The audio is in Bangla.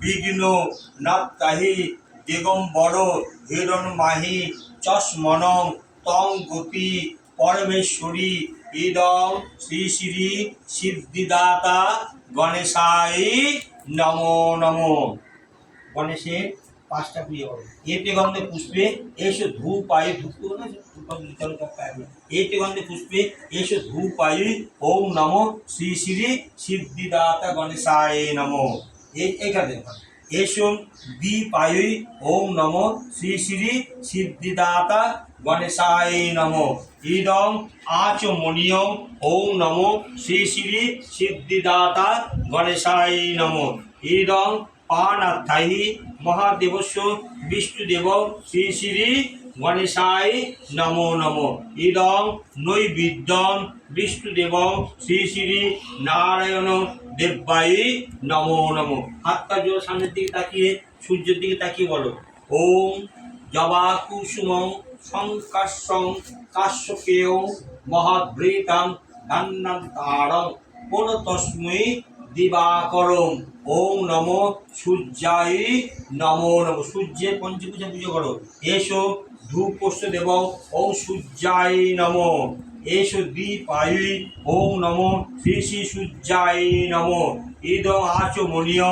বিঘ্ন নাত্তাহি দিগম্বর হিরণমাহি চষ্মনং তং গতি পরমেশ্বরী ইদং শ্রী শ্রী সিদ্ধিদাতা গণেশায় নমো নমো। গণেশের পাঁচটা প্রিয় এতে গন্ধে পুষ্পে এসো ধূপায়ু এতে গন্ধে পুষ্পে এসো ধূপায়ু ওম নমো শ্রী শ্রী সিদ্ধিদাতা গণেশায় নমো। এখানে এসো দীপায়ু ওম নমো শ্রী শ্রী সিদ্ধিদাতা গণেশায় নমো। ইদং আচমনীয়ং ওম নমো শ্রী শ্রী সিদ্ধিদাতা গণেশায় নমো। ইদং পানাথাহি মহাদেবস্য বিষ্ণুদেব শ্রী শ্রী গণেশায় নমো নমো। ইদং নৈবেদ্যং বিষ্ণুদেব শ্রী শ্রী নারায়ণ দেব্যায় নমো নমো। হাতটা জোর সামনের দিকে তাকিয়ে সূর্যের দিকে তাকিয়ে বলো ওম জবা কুসুমং সংকাশং কাশ্যপেয় মহাবৃতাং ধান্নান্তারং পুনঃতস্मै দিবাকরম ওম নমো সূর্যায় নমো নমো। সূর্যের পঞ্চভুজা পুজো করো। এসো ধূপস্য দেব ওম সূর্যায় নমো। এসো দীপায়ু ওম নমো শ্রী শ্রী সূর্যায় নমো। ইদং আচমনীয়